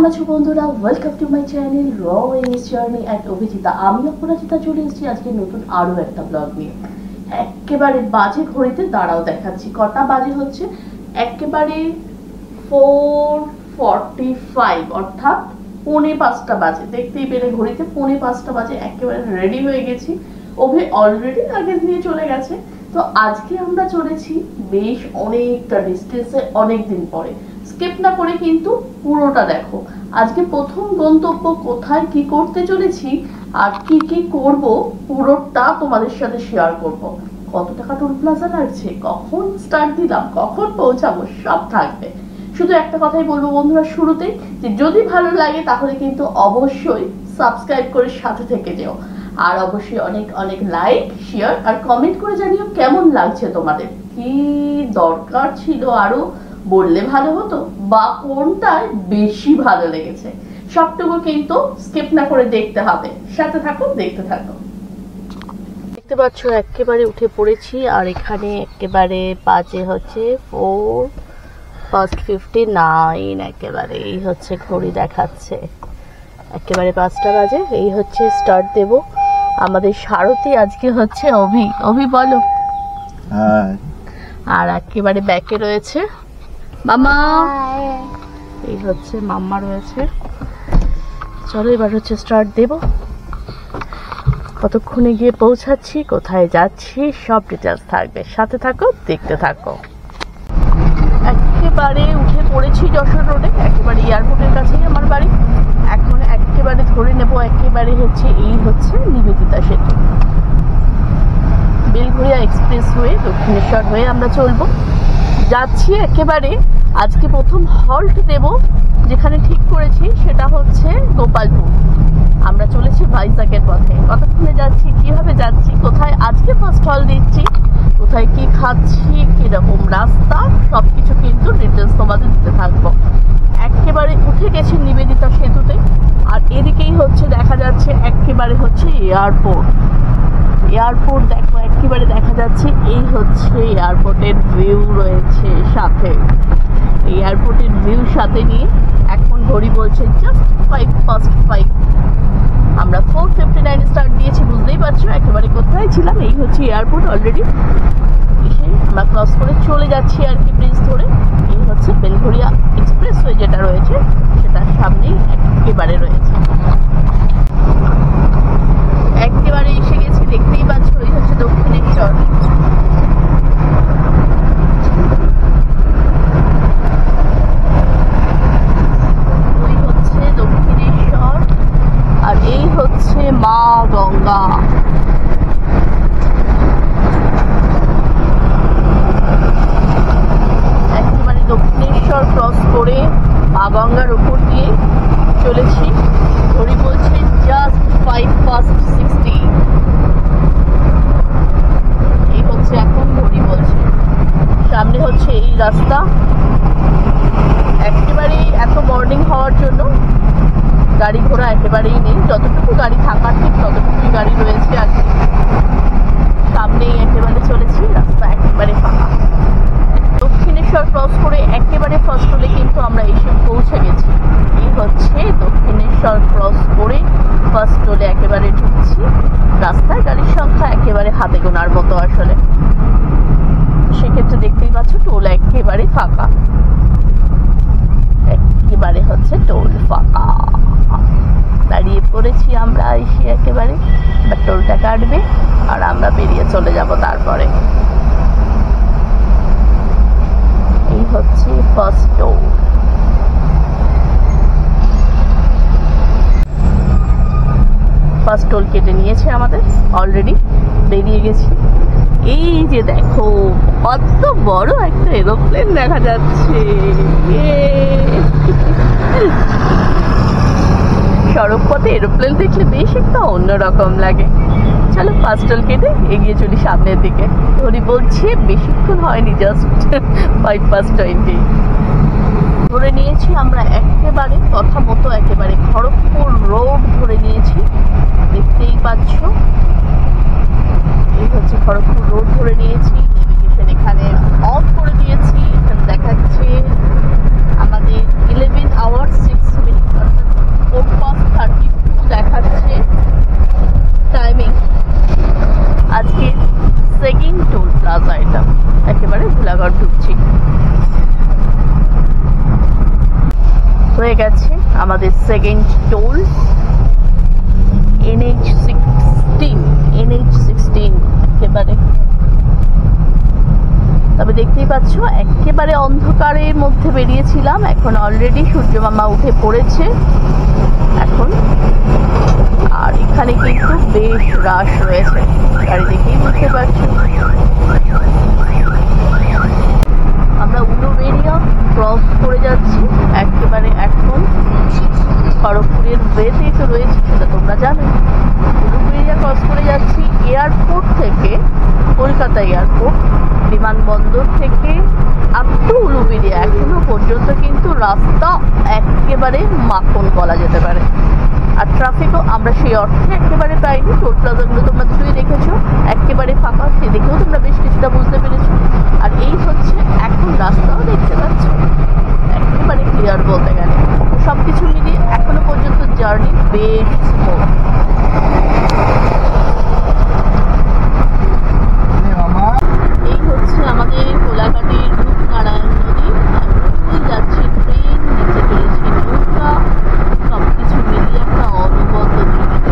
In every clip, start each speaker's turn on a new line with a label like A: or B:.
A: আছো বন্ধুরা, welcome to my channel র ইংলিশ জার্নি অ্যাট অভিজিতা। আমি অপরাজিতা চলে এসেছি আজকে নতুন আরও একটা ব্লগ নিয়ে। একেবারে বাজে ঘড়িতে দাঁড়াও দেখাচ্ছি কটা বাজে হচ্ছে। একেবারে 4:45 অর্থাৎ 4:45 বাজে। দেখতেই পেলে ঘড়িতে 4:45 বাজে। একেবারে রেডি হয়ে গেছি। অভি অলরেডি লাগেজ নিয়ে চলে গেছে। তো আজকে আমরা চলেছি বেশ অনেকটা ডিস্টেন্সে, অনেকদিন পরে। স্কিপ না করে কিন্তু পুরোটা দেখো। আজকে প্রথম গন্তব্য কোথায়, কি করতে চলেছি আর কি কি করব পুরোটা তোমাদের সাথে শেয়ার করব। কত টাকা টোল প্লাজা লাগছে, কখন স্টার্ট দিলাম, কখন পৌঁছাবো, সব থাকবে। শুধু একটা কথাই বলবো বন্ধুরা শুরুতেই, যে যদি ভালো লাগে তাহলে কিন্তু অবশ্যই সাবস্ক্রাইব করে সাথে থেকে যেও। আর অবশ্যই অনেক অনেক লাইক, শেয়ার আর কমেন্ট করে জানিও কেমন লাগছে তোমাদের, কি দরকার ছিল আরো বললে ভালো হতো, বা কোনটায় বেশি ভালো লেগেছে। সবটুকু কিন্তু স্কিপ না করে দেখতে হবে। সাথে থাকো, দেখতে থাকো। দেখতে পাচ্ছ একেবারে উঠে পড়েছি। আর এখানে একেবারে বাজে হচ্ছে 4:59। একেবারে এই হচ্ছে ঘড়ি দেখাচ্ছে, একেবারে 5টা বাজে। এই হচ্ছে স্টার্ট দেব। আমাদের সারথি আজকে হচ্ছে অভি বলো। আর একেবারে ব্যাকে রয়েছে মামা, এই হচ্ছে মাম্মা রয়েছে। চলো এবার হচ্ছে স্টার্ট দেব। কতক্ষণে গিয়ে পৌঁছাচ্ছি, কোথায় যাচ্ছি, সব ডিটেলস থাকবে। সাথে থাকো, দেখতে থাকো। একেবারে উঠে পড়েছি যশোর রোডে, একেবারে এয়ারপোর্টের কাছেই আমার বাড়ি। এখন একেবারে ধরে নেব, একেবারে হচ্ছে এই হচ্ছে নিবেদিতা সেতু, বেলঘরিয়া এক্সপ্রেসওয়ে, দক্ষিণেশ্বর হয়ে আমরা চলবো। যাচ্ছি একেবারে। আজকে প্রথম হল্ট দেব যেখানে ঠিক করেছি, সেটা হচ্ছে গোপালপুর। আমরা চলেছি ভাইজ্যাগের পথে। কতক্ষণে যাচ্ছি, কিভাবে যাচ্ছি, কোথায় আজকে ফার্স্ট হল দিচ্ছি, কোথায় কি খাচ্ছি, কিরকম রাস্তা, সবকিছু কিন্তু ডিটেলস তোমাদের দিতে থাকবো। একেবারে উঠে গেছি নিবেদিতা সেতুতে। আর এদিকেই হচ্ছে দেখা যাচ্ছে একেবারে হচ্ছে এয়ারপোর্ট। এয়ারপোর্ট দেখো, একেবারে দেখা যাচ্ছে এই হচ্ছে এয়ারপোর্টের ভিউ রয়েছে সাথে। এয়ারপোর্টের ভিউ সাথে নিয়ে এখন ঘড়ি বলছে জাস্ট 5:05। আমরা 4:59 স্টার্ট দিয়েছি, বুঝতেই পারছো একেবারে কোথায় ছিলাম। এই হচ্ছে এয়ারপোর্ট। অলরেডি এসে আমরা ক্রস করে চলে যাচ্ছি আর কি, ব্রিজ ধরে। এই হচ্ছে বেলঘরিয়া এক্সপ্রেসওয়ে যেটা রয়েছে, সেটার সামনেই একেবারে রয়েছে। একেবারে এসে গেছি, দেখতেই পাচ্ছ এই হচ্ছে দক্ষিণেশ্বর। ওই হচ্ছে দক্ষিণেশ্বর আর এই হচ্ছে মা গঙ্গা। একেবারে দক্ষিণেশ্বর ক্রস করে মা গঙ্গার উপর দিয়ে চলেছি। ঘড়ি বলছে জাস্ট 5:60। এই হচ্ছে এখন ঘড়ি বলছে। সামনে হচ্ছে এই রাস্তা। একেবারেই এত মর্নিং হওয়ার জন্য গাড়ি ঘোড়া একেবারেই নেই। যতটুকু গাড়ি থাকার ঠিক ততটুকুই গাড়ি রয়েছে আর কি। সামনেই একেবারে চলেছি, রাস্তা একেবারে ফাঁকা। দক্ষিণেশ্বর ক্রস করে একেবারে ফার্স্ট হলে কিন্তু আমরা এসে পৌঁছে গেছি। এই হচ্ছে দক্ষিণেশ্বর ক্রস করে ফার্স্ট হলে একেবারে ঢুকছি। রাস্তায় গাড়ির সংখ্যা একেবারে হাতে গোনার মতো আসলে। সেক্ষেত্রে দেখতেই পাচ্ছ টোল একেবারে ফাঁকা, একেবারে হচ্ছে টোল ফাঁকা। দাঁড়িয়ে পড়েছি আমরা এসে একেবারে। এবার টোলটা কাটবে আর আমরা বেরিয়ে চলে যাব। তারপরে এই হচ্ছে ফার্স্ট টোল। ফার্স্ট টোল কেটে নিয়েছে আমাদের, অলরেডি বেরিয়ে গেছি। এই যে দেখো কত বড় একটা এরোপ্লেন দেখা যাচ্ছে। সড়ক পথে এরোপ্লেন দেখলে বেশ একটা অন্যরকম লাগে। চলো ফার্স্ট টোল কেটে এগিয়ে চলি সামনের দিকে। ধরি বলছি বেশিক্ষণ হয়নি, জাস্ট 5:20 ধরে নিয়েছি আমরা একেবারে কথা মতো। একেবারে খড়গপুর রোড ধরে নিয়েছি, দেখতেই পাচ্ছ। এই হচ্ছে খড়গপুর রোড ধরে নিয়েছি। নেভিগেশন এখানে অফ করে দিয়েছি। দেখাচ্ছে আমাদের 11 hours 6 minutes second toll NH16 একেবারে। তবে দেখতেই পাচ্ছ একেবারে অন্ধকারের মধ্যে বেরিয়েছিলাম, এখন অলরেডি সূর্য মামা উঠে পড়েছে এখন। আর এখানে কিন্তু বেশ রাশ রয়েছে, গাড়ি দেখেই বুঝতে পারছো। আমরা উলুবেড়িয়া ক্রস করে যাচ্ছি একেবারে এখন। খড়গপুরের ওয়েতেই তো রয়েছে, সেটা তোমরা জানো। উলুবেড়িয়া ক্রস করে যাচ্ছি এয়ারপোর্ট থেকে, কলকাতা এয়ারপোর্ট বিমানবন্দর থেকে আপ টু উলুবেড়িয়া। এখনো পর্যন্ত কিন্তু রাস্তা একেবারে মাখন বলা যেতে পারে। আর ট্রাফিকও আমরা সেই অর্থে একেবারে পাইনি। টোল প্লাজাগুলো তোমরা দুটোই দেখেছো, একেবারে ফাঁকা, সে দেখেও তোমরা বেশ কিছুটা বুঝতে পেরেছো। আর এই হচ্ছে এখন রাস্তাও দেখতে পাচ্ছ একেবারে ক্লিয়ার বলতে গেলে। সবকিছু মিলিয়ে এখনো পর্যন্ত জার্নি বেশ স্মুথ। এই হচ্ছে আমাদের কোলাঘাটের রূপনারায়ণ নদী। যাচ্ছি ট্রেন, নিচে চলেছি নৌকা, সবকিছু মিলিয়ে একটা অনবদ্য দৃশ্য।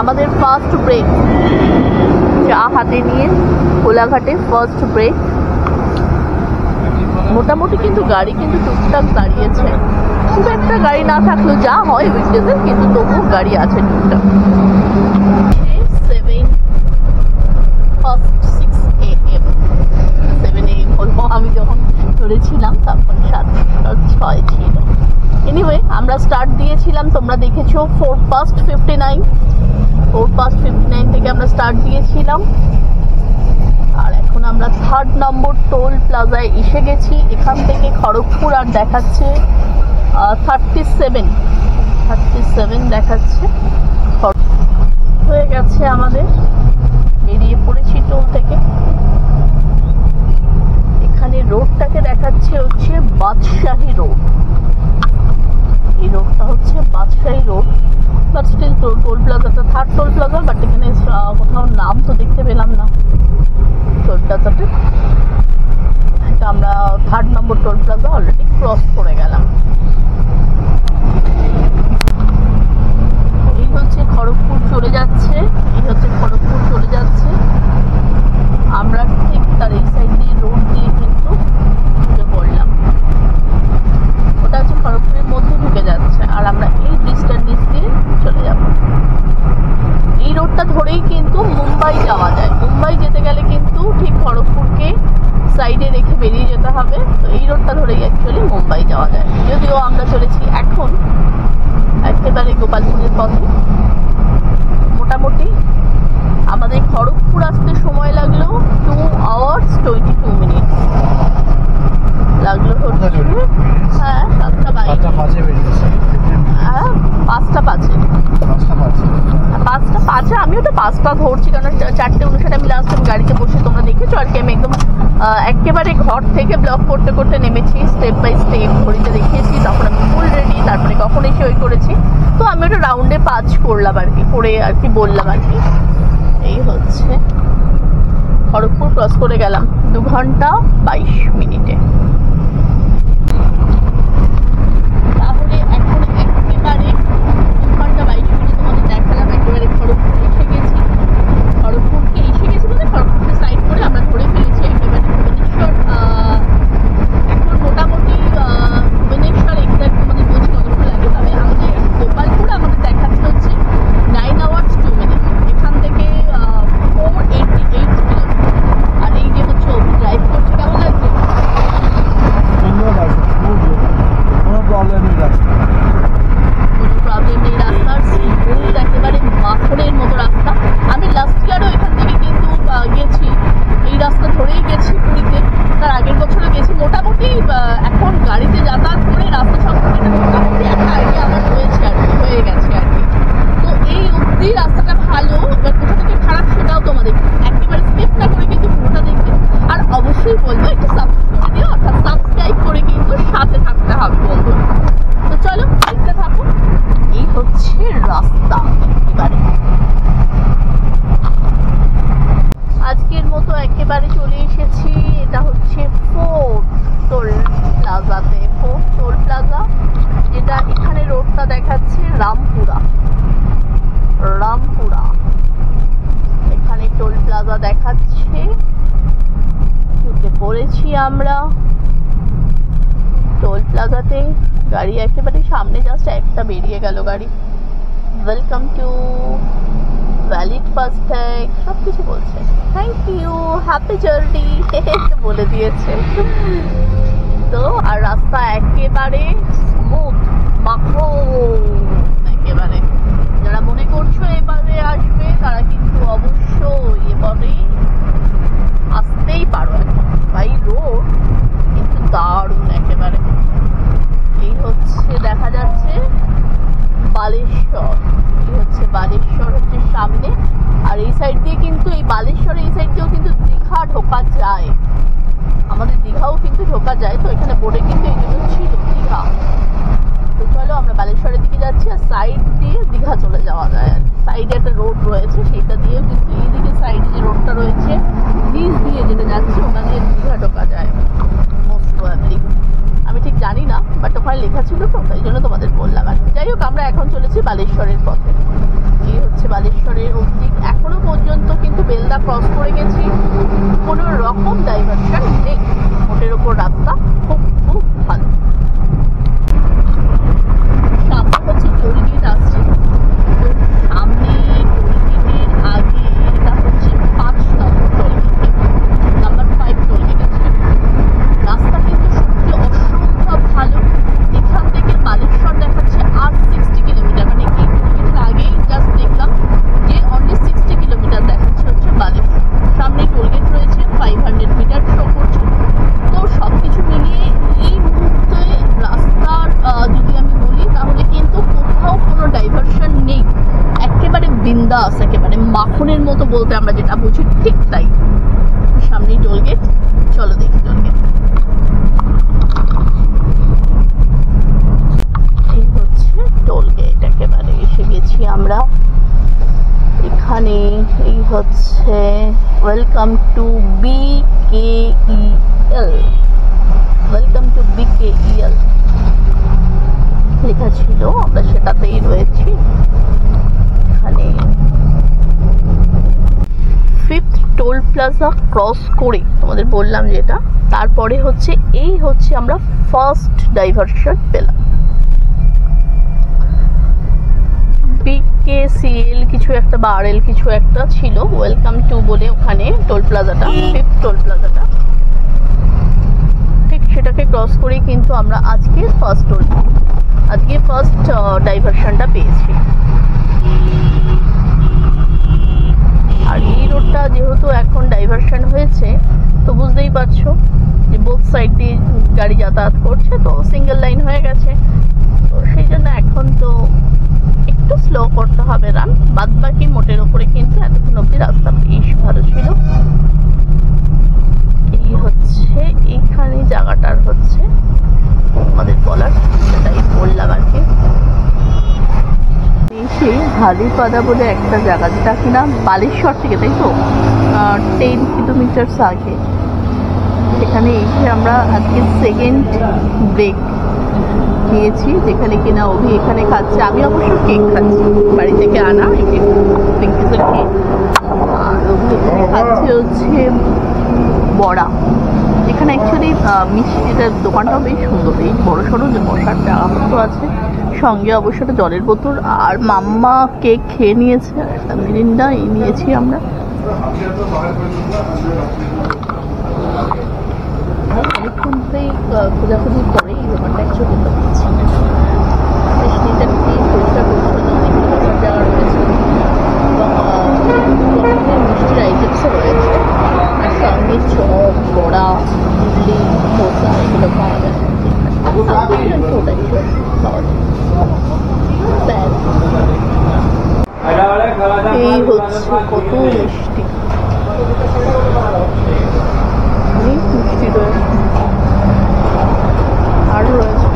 A: আমাদের ফার্স্ট ব্রেক, চা হাতে নিয়ে কোলাঘাটে ফার্স্ট ব্রেক। মোটামুটি কিন্তু গাড়ি কিন্তু টুকটাক দাঁড়িয়েছে, খুব একটা গাড়ি না থাকলেও যা হয় উইকডেজে, কিন্তু তবুও গাড়ি আছে টুকটাক। 7 AM হলো, আমি যখন ধরেছিলাম তখন 7:06 ছিল। এনিওয়ে আমরা স্টার্ট দিয়েছিলাম, তোমরা দেখেছো 4:59 থেকে আমরা স্টার্ট দিয়েছিলাম। আর এখন আমরা 3rd নম্বর টোল প্লাজায় এসে গেছি। এখান থেকে খড়গপুর আর দেখাচ্ছে 37 দেখাচ্ছে। হয়ে গেছে আমাদের, বেরিয়ে পড়েছি টোল থেকে। এখানে রোডটাকে দেখাচ্ছে হচ্ছে বাদশাহী রোড। এই রোডটা হচ্ছে Badshahi road, but still toll প্লাজাটা 3rd টোল প্লাজা, বাট এখানে কোথাও নাম তো দেখতে পেলাম না টোল প্লাজাতে। আমরা 3rd নম্বর টোল প্লাজা অলরেডি ক্রস করে গেলাম। এই হচ্ছে খড়গপুর চলে যাচ্ছে, আমরা ঠিক তার এই সাইড দিয়ে রোড দিয়ে কিন্তু ঢুকে পড়লাম। ওটা হচ্ছে খড়গপুরের মধ্যে ঢুকে যাচ্ছে, আর আমরা এই ব্রিজটার নিচ দিয়ে চলে যাব। এই রোডটা ধরেই কিন্তু মুম্বাই যাওয়া যায়। মুম্বাই যেতে গেলে কিন্তু ঠিক খড়গপুরকে সাইডে রেখে বেরিয়ে যেতে হবে। তো এই রোডটা ধরেই অ্যাকচুয়ালি মুম্বাই যাওয়া যায়, যদিও আমরা চলেছি এখন একেবারে গোপালপুরের পথে। মোটামুটি আমাদের খড়গপুর আসতে সময় লাগলো 2 hours 22 minutes লাগলো। হ্যাঁ 7টা বাজে, হ্যাঁ 5টা বাজে। আমিও তো 5টা ধরছি, কারণ 4:59 আমি লাস্ট টাইম গাড়িতে বসে তোমরা দেখেছো। আর কি আমি একদম একেবারে ঘর থেকে ব্লগ করতে করতে নেমেছি, স্টেপ বাই স্টেপ ঘড়িতে দেখিয়েছি। তখন আমি ফুল রেডি, তারপরে কখন এসে ওই করেছি। তো আমি ওটা রাউন্ডে 5 করলাম আর কি, করে আর কি বললাম আর কি। এই হচ্ছে খড়গপুর ক্রস করে গেলাম 2 ঘন্টা 22 মিনিটে। তাহলে এখন একেবারে 2 ঘন্টা 22 মিনিট তোমাদের দেখালাম। একেবারে খড়গপুর এসে গেছি। খড়গপুরকে এসে গেছি বলে খড়গপুরকে সাইড করে আমরা ধরে ফেলেছি একেবারে ভুবনেশ্বর। এখন মোটামুটি ভুবনেশ্বর এক্সাক্ট তোমাদের বলছি কতক্ষণ লাগে। তবে আমাদের গোপালপুর আমাদের দেখাচ্ছে হচ্ছে 9 hours 2 minutes। এখান থেকে 488 কিলোমিটার। আর এই যে হচ্ছে ড্রাইভ করছে, কেমন লাগছে? প্লাজাতে গাড়ি একেবারে সামনে, জাস্ট একটা বেরিয়ে গেল গাড়ি। ওয়েলকাম টু ভ্যালিড ফাস্ট্যাগ সব কিছু বলছে, থ্যাংক ইউ, হ্যাপি জার্নি বলে দিয়েছে। তো আর রাস্তা একেবারে স্মুথ, মাখন একেবারে। যারা মনে করছো এবারে আসবে তারা কিন্তু অবশ্যই এবারে আসতেই পারো। এখন ভাই রোড কিন্তু দারুণ একেবারে। এই হচ্ছে দেখা যাচ্ছে বালেশ্বর, এই হচ্ছে বালেশ্বর হচ্ছে সামনে। আর এই সাইড দিয়ে কিন্তু এই বালেশ্বর এই সাইড দিয়েও কিন্তু দীঘা ঢোকা যায়, আমাদের দীঘাও কিন্তু ঢোকা যায়। তো এখানে বোর্ডে কিন্তু এই জন্য ছিল দীঘা। তো চলো আমরা বালেশ্বরের দিকে যাচ্ছি, আর সাইড দিয়ে দীঘা চলে যাওয়া যায়। আর সাইডে একটা রোড রয়েছে, সেইটা দিয়েও কিন্তু এইদিকে সাইডে যে রোডটা রয়েছে নিচ দিয়ে যেটা যাচ্ছে ওখান দিয়ে দীঘা ঢোকা যায় মোস্ট প্রবাবলি। আমি ঠিক জানি না, বাট ওখানে লেখা ছিল তো তাই জন্য তোমাদের বললাম। আর যাই হোক, আমরা এখন চলেছি বালেশ্বরের পথে। এই হচ্ছে বালেশ্বরের অবধি এখনো পর্যন্ত কিন্তু বেলদা ক্রস করে গেছি, কোনো রকম ডাইভারশন নেই। মোটের ওপর রাস্তা খুব খুব ভালো। সামনে হচ্ছে টোলগেট আসছে, তো সামনে টোলগেটের আগে এটা হচ্ছে 5 নম্বর টোলগেট, নাম্বার 5 টোলগেট আছে। রাস্তা কিন্তু সত্যি অসম্ভব ভালো। এখান থেকে বালেশ্বর দেখাচ্ছে আর 60 কিলোমিটার, মানে এই টোলগেটের আগেই জাস্ট দেখলাম যে অনলি 60 কিলোমিটার দেখাচ্ছে হচ্ছে বালেশ্বর। সামনে টোলগেট রয়েছে, 500 মিটার শো করছে। তো সব কিছু মিলিয়ে এই মুহূর্তে রাস্তার যদি আমি বলি তাহলে কিন্তু কোথাও কোনো ডাইভারশন নেই, একেবারে বিন্দাস, একেবারে মাখনের মতো বলতে আমরা যেটা বুঝি ঠিক তাই। সামনেই টোলগেট, চলো দেখি টোলগেট। এই হচ্ছে টোলগেট, একেবারে এসে গেছি আমরা এখানে। এই হচ্ছে welcome to BKEL, welcome to BKEL লেখা ছিল, আমরা সেটাতেই রয়েছি। এখানে 5th টোল প্লাজা ক্রস করে তোমাদের বললাম যেটা, তারপরে হচ্ছে এই হচ্ছে আমরা ফার্স্ট ডাইভারশন পেলাম। BKCL কিছু একটা বা RL কিছু একটা ছিল, ওয়েলকাম টু বলে ওখানে টোল প্লাজাটা, 5th টোল প্লাজাটা, ঠিক সেটাকে ক্রস করেই কিন্তু আমরা আজকে ফার্স্ট ডাইভারশনটা পেয়েছি। আর এই রোডটা যেহেতু এখন ডাইভারশন হয়েছে, তো বুঝতেই পারছো যে বোথ সাইড দিয়ে গাড়ি যাতায়াত করছে, তো সিঙ্গেল লাইন হয়ে গেছে। তো সেই জন্য এখন তো একটু স্লো করতে হবে রান, বাদ বাকি মোটের ওপরে কিন্তু এতক্ষণ অব্দি রাস্তা বেশ ভালো ছিল। এই হচ্ছে এইখানে জায়গাটার হচ্ছে আমাদের বলার, সেটাই বললাম আর কি। এসে হালিপাদা বলে একটা জায়গা, যেটা কিনা বালেশ্বর থেকে তাই তো 10 কিলোমিটার আগে, সেখানে এসে আমরা আজকে সেকেন্ড ব্রেক নিয়েছি, যেখানে কিনা অভি এখানে খাচ্ছে, আমি অবশ্য কেক খাচ্ছি, বাড়ি থেকে আনা পিঙ্কিসের কেক। আর অভি এখানে খাচ্ছে হচ্ছে বড়া। এখানে অ্যাকচুয়ালি মিষ্টিটার দোকানটাও বেশ সুন্দর, বেশ বড় সড়ো যে বসার জায়গা মতো আছে, সঙ্গে অবশ্য একটা জলের বোতল। আর মাম্মা কেক খেয়ে নিয়েছে, আর একটা মিরিন্ডা এই নিয়েছি আমরা। অনেকক্ষণ ধরেই খোঁজাখুঁজি করে এই দোকানটা অ্যাকচুয়ালি পেয়েছি। বেশ নিটা নিয়ে পরিষ্কার পরিচ্ছন্ন, অনেকগুলো জায়গা রয়েছে এবং মিষ্টির আইটেমসও রয়েছে, আর সঙ্গে চপ, বড়া, ইডলি, ধোসা এগুলো পাওয়া যায়। ওটাই পাওয়া যায়। এই হচ্ছে কত মিষ্টি, অনেক মিষ্টি রয়েছে। আর রয়েছে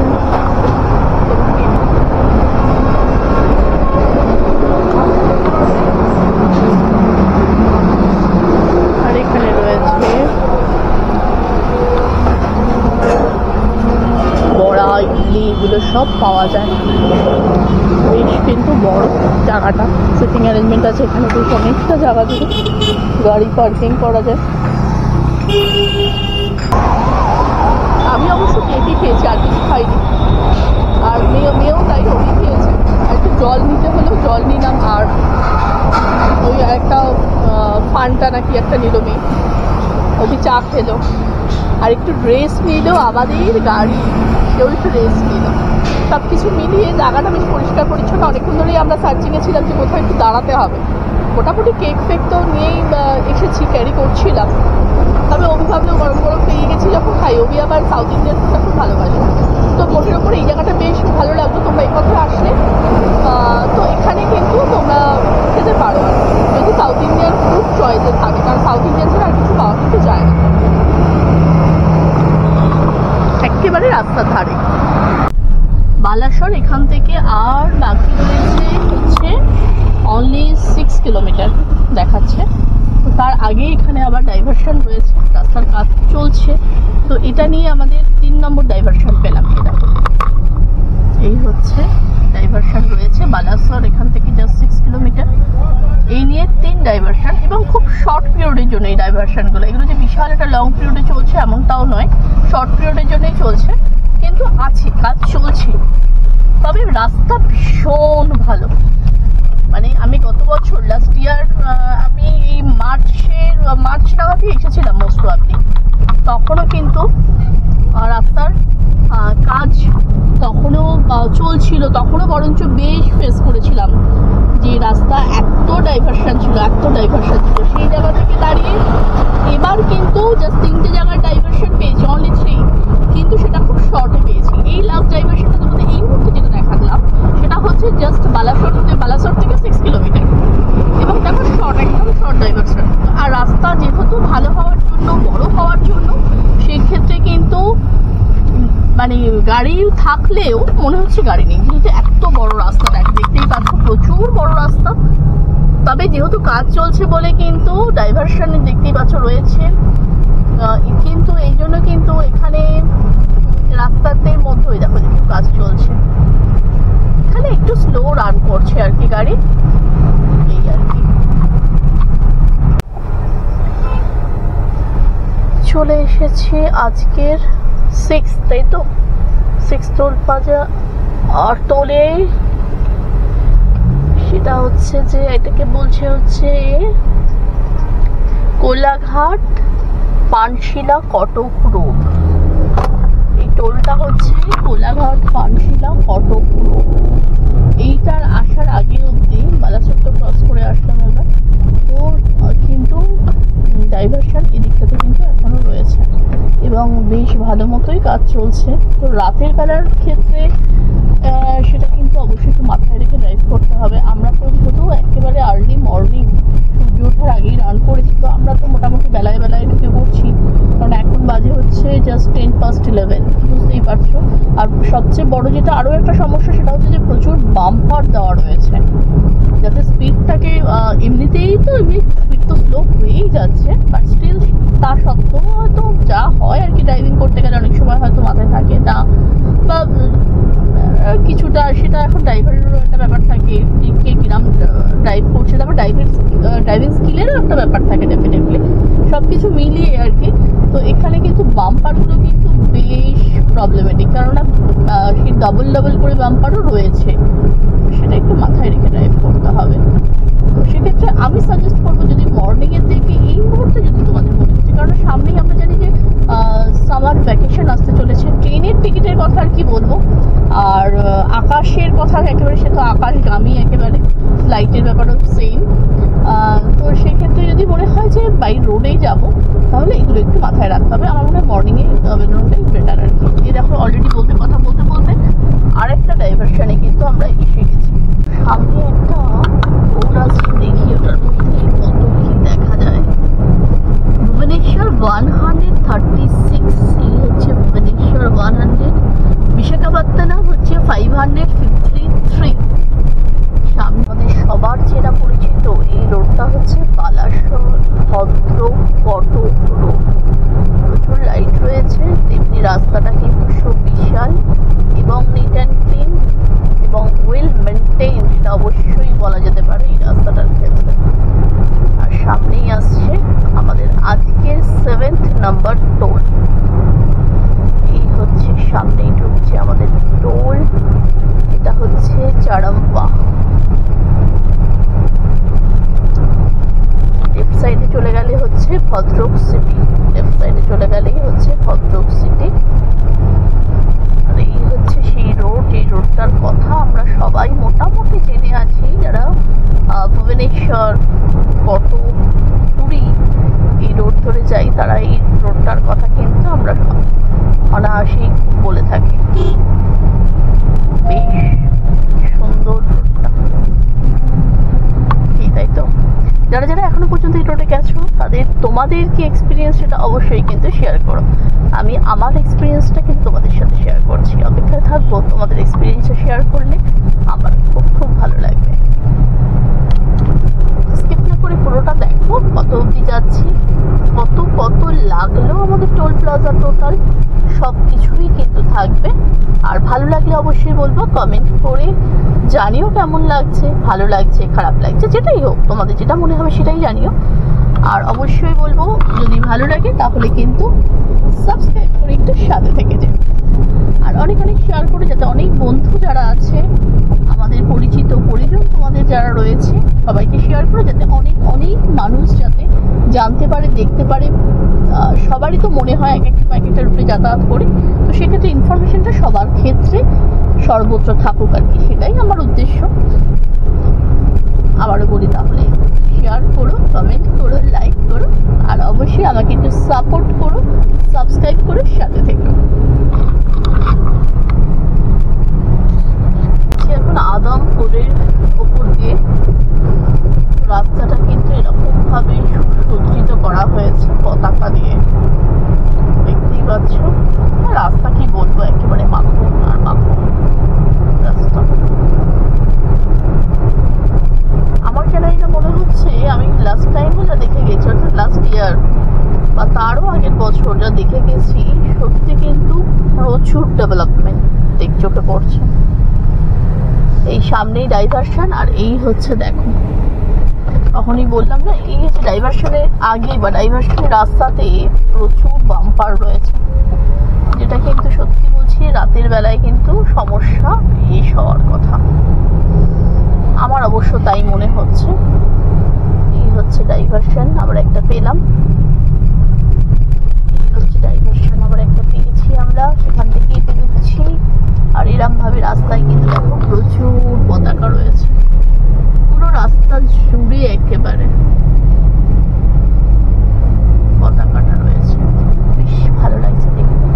A: আর এখানে রয়েছে বড়া, ইডলি, এগুলো সব পাওয়া যায়। বেশ কিন্তু বড় জায়গাটা, সিটিং অ্যারেঞ্জমেন্ট আছে এখানে, বেশ অনেকটা জায়গা জুড়ে গাড়ি পার্কিং করা যায়। আমি অবশ্য কেকই খেয়েছি, আর কিছু খাইনি। খেলো, আর একটু রেস্ট নিল আমাদের গাড়ি, সেও একটু রেস্ট নিল। সব কিছু মিলিয়ে জায়গাটা বেশ পরিষ্কার পরিচ্ছন্ন। অনেকক্ষণ ধরেই আমরা সার্চিংয়ে ছিলাম যে কোথাও একটু দাঁড়াতে হবে। মোটামুটি কেক ফেক তো নিয়েই এসেছি, ক্যারি করছিলাম। তবে অভি ভাবলেও গরম গরম পেয়ে গেছি যখন খাই। অভি আবার সাউথ ইন্ডিয়ান ফুডটা খুব ভালোবাসে, তো মোটের ওপর এই জায়গাটা বেশ ভালো লাগলো। তোমরা এই পথে আসলে তো এখানে কিন্তু তোমরা খেতে পারো, যদি সাউথ ইন্ডিয়ান ফুড চয়েসে থাকে, কারণ সাউথ ইন্ডিয়ান ছাড়া আর কিছু পাওয়া কিন্তু যায় না। একেবারে রাস্তার ধারে বালাসর। এখান থেকে আর বাকি রয়েছে হচ্ছে অনলি 6 কিলোমিটার দেখাচ্ছে। তো তার আগে এখানে আবার ডাইভারশন রয়েছে, রাস্তার কাজ চলছে। তো এটা নিয়ে আমাদের 3 নম্বর ডাইভারশন পেলাম। এটা এই হচ্ছে ডাইভারশন রয়েছে বালাসর, এখান থেকে জাস্ট 6 কিলোমিটার। এই নিয়ে 3 ডাইভারশন, এবং খুব শর্ট পিরিয়ডের জন্য এই ডাইভারশনগুলো। এগুলো যে বিশাল একটা লং পিরিয়ডে চলছে এমনটাও নয়, শর্ট পিরিয়ডের জন্যই চলছে, কিন্তু আছে, কাজ চলছে। তবে রাস্তা ভীষণ ভালো। মানে আমি গত বছর লাস্ট ইয়ার আমি এই মার্চ নাগাদই এসেছিলাম মোস্ট প্রবাবলি, তখনও কিন্তু রাস্তার কাজ তখনও চলছিল। তখনও বরঞ্চ বেশ ফেস করেছিলাম যে রাস্তা এত ডাইভারশন ছিল। সেই জায়গা থেকে দাঁড়িয়ে এবার কিন্তু জাস্ট 3টে জায়গার ডাইভারশন পেয়েছি, অনলি 3, কিন্তু সেটা খুব শর্টে পেয়েছি। এই লাস্ট ডাইভারশনটা তোমাদের এই মুহূর্তে যেটা দেখালাম সেটা হচ্ছে জাস্ট বালাসর থেকে 6 কিলোমিটার, এবং দেখো একদম শর্ট ডাইভারশন। আর রাস্তা যেহেতু ভালো হওয়ার জন্য, বড় হওয়ার জন্য, সেই ক্ষেত্রে কিন্তু মানে গাড়ি থাকলেও মনে হচ্ছে গাড়ি নেই, যেহেতু এত বড় রাস্তা। দেখতেই পাচ্ছ প্রচুর বড় রাস্তা। তবে যেহেতু কাজ চলছে বলে কিন্তু ডাইভারশন দেখতেই পাচ্ছ রয়েছে, কিন্তু এই জন্য কিন্তু এখানে রাস্তাতে মধ্যে দেখো একটু কাজ চলছে, এখানে একটু স্লো রান করছে আর কি গাড়ি, এই আর কি। চলে এসেছি আজকের 6, তাই তো 6 টোল প্লাজা। আর টোলে সেটা হচ্ছে যে এটাকে বলছে হচ্ছে কোলাঘাট পানশিলা কটক রোড। এই টোলটা হচ্ছে কোলাঘাট পানশিলা কটক রোড। এইটার আসার আগে অবধি বালাসর তো ক্রস করে আসলাম আমরা, তো কিন্তু ডাইভারশন এদিকটাতে কিন্তু এখনো রয়েছে, এবং বেশ ভালো মতোই কাজ চলছে। তো রাতের বেলার ক্ষেত্রে সেটা কিন্তু অবশ্যই একটু মাথায় রেখে ড্রাইভ করতে হবে। আমরা তো যেহেতু একেবারে আর্লি মর্নিং সূর্য ওঠার আগেই রান করেছি, তো আমরা তো মোটামুটি বেলায় ঢুকে পড়ছি, কারণ এখন বাজে হচ্ছে জাস্ট 10:11, বুঝতেই পারছো। আর সবচেয়ে বড় যেটা আরও একটা সমস্যা সেটা হচ্ছে যে প্রচুর বাম্পার দেওয়া রয়েছে, যাতে স্পিডটাকে এমনিতেই তো স্পিড তো স্লো হয়েই যাচ্ছে, বাট স্টিল তা সত্ত্বেও হয়তো যা হয় আর কি ড্রাইভিং করতে গেলে অনেক সময় হয়তো মাথায় থাকে না, বা কিছুটা সেটা এখন ড্রাইভারেরও একটা ব্যাপার থাকে, কে কিরাম ড্রাইভ করছে, তারপর ড্রাইভিং স্কিলেরও একটা ব্যাপার থাকে ডেফিনেটলি, সব কিছু মিলিয়ে আর কি। তো এখানে কিন্তু বাম্পারগুলো কিন্তু বেশ প্রবলেমেটিক, কেননা সেই ডাবল করে বাম্পারও রয়েছে, সেটা একটু মাথায় রেখে ড্রাইভ করতে হবে। তো সেক্ষেত্রে আমি সাজেস্ট করবো যদি মর্নিংয়ের দিকে এই মুহূর্তে যদি তোমাদের মনে হচ্ছে, কারণ সামনেই আমরা জানি যে সামার ভ্যাকেশন আসতে চলেছে, ট্রেনের টিকিটের কথা আর কি বলবো, আর আকাশের কথা একেবারে সে তো আকাশগামী একেবারে, ফ্লাইটের ব্যাপারও সেম। তো সেক্ষেত্রে যদি মনে হয় যে বাই রোডেই যাব, তাহলে এগুলো একটু মাথায় রাখতে হবে। আমার মনে হয় মর্নিংয়ে বেরোনোটাই বেটার আর কি। এই দেখো অলরেডি কথা বলতে আরেকটা ডাইভারশনে কিন্তু আমরা এসে গেছি। সামনে একটা রোড আছে, দেখি ওটার মধ্যে কত কি দেখা যায়। ভুবনেশ্বর 136, এই হচ্ছে ভুবনেশ্বর 100, বিশাখাপত্তনম হচ্ছে 553। সামনে আমাদের সবার চেনা পরিচিত এই রোডটা হচ্ছে বালাসর ভদ্রক কটক রোড। প্রচুর লাইট রয়েছে, তেমনি রাস্তাটা কিন্তু বিশাল এবং নিট অ্যান্ড ক্লিন এবং ওয়েল মেনটেইন, সেটা অবশ্যই বলা যেতে পারে এই রাস্তাটার ক্ষেত্রে। আর সামনেই আসছে আমাদের আজকের 7th নাম্বার টোল। এই হচ্ছে সামনেই ঢুকছে আমাদের টোল, এটা হচ্ছে চারাম্পা। লেফট সাইডে চলে গেলে হচ্ছে ভদ্রক সিটি। লেফট সাইডে চলে গেলেই হচ্ছে ভদ্রক সিটি। আর এই হচ্ছে সেই রোড, যে রোডটার কথা আমরা সবাই মোটামুটি জেনে আছি, যারা ভুবনেশ্বর, কটক, পুরী এই রোড ধরে যাই, তারা এই রোডটার কথা কিন্তু আমরা অনায়াসেই বলে থাকি। বেশ সুন্দর রোডটা, ঠিক তাই তো? যারা যারা এখনো পর্যন্ত এই রোডে গেছো, তোমাদের কি এক্সপিরিয়েন্স সেটা অবশ্যই কিন্তু শেয়ার করো। আমি আমার এক্সপিরিয়েন্সটা কিন্তু তোমাদের সাথে শেয়ার করছি, অপেক্ষায় থাকবো তোমাদের এক্সপিরিয়েন্সটা শেয়ার করলে আমার খুব খুব ভালো লাগবে। স্কিপ না করে পুরোটা দেখো, কত অবধি যাচ্ছি, কত কত লাগলো আমাদের টোল প্লাজা, টোটাল সব কিছুই কিন্তু থাকবে। আর ভালো লাগলে অবশ্যই বলবো, কমেন্ট করে জানিও কেমন লাগছে, ভালো লাগছে, খারাপ লাগছে, যেটাই হোক তোমাদের যেটা মনে হবে সেটাই জানিও। আর অবশ্যই বলবো যদি ভালো লাগে তাহলে কিন্তু সাবস্ক্রাইব করে একটু সাথে থেকে যাও, আর অনেক অনেক শেয়ার করে, যাতে অনেক বন্ধু যারা আছে আমাদের পরিচিত পরিজন তোমাদের যারা রয়েছে সবাইকে শেয়ার করো, যাতে অনেক অনেক মানুষ যাতে জানতে পারে, দেখতে পারে। সবারই তো মনে হয় এক এক সময় এক একটা রুটে যাতায়াত করে, তো সেক্ষেত্রে ইনফরমেশনটা সবার ক্ষেত্রে সর্বত্র থাকুক আর কি, সেটাই আমার উদ্দেশ্য। আবারও বলি, তাহলে শেয়ার করো, কমেন্ট করো, লাইক করো, আর অবশ্যই আমাকে একটু সাপোর্ট করো, সাবস্ক্রাইব করে সাথে থেকো। এখন আদমপুরের উপর দিয়ে রাস্তাটা কিন্তু এরকম ভাবে সুসজ্জিত করা হয়েছে পতাকা দিয়ে, দেখতেই পাচ্ছ। রাস্তা কি বলবো, একেবারে মাখন আর মাখন রাস্তা। আমার কেন এটা মনে হচ্ছে, আমি লাস্ট টাইমও যা দেখে গেছি, অর্থাৎ লাস্ট ইয়ার বা তারও আগের বছর যা দেখে গেছি, সত্যি কিন্তু প্রচুর ডেভেলপমেন্ট চোখে পড়ছে। এই সামনেই ডাইভারশন, আর এই হচ্ছে দেখো, তখনই বললাম না, এই হচ্ছে ডাইভারশনের আগে বা ডাইভারশনের রাস্তাতে প্রচুর বাম্পার রয়েছে, যেটা কিন্তু সত্যি বলছি রাতের বেলায় কিন্তু সমস্যা বেশ হওয়ার কথা, আমার অবশ্য তাই মনে হচ্ছে। এই হচ্ছে ডাইভারশন, আবার একটা পেলাম, এই হচ্ছে ডাইভারশন, আবার একটা পেয়েছি আমরা, সেখান থেকেই পেরোচ্ছি। আর এরম ভাবে রাস্তায় কিন্তু দেখো প্রচুর পতাকা রয়েছে, পুরো রাস্তা জুড়ে একেবারে পতাকাটা রয়েছে, বেশ ভালো লাগছে দেখতে।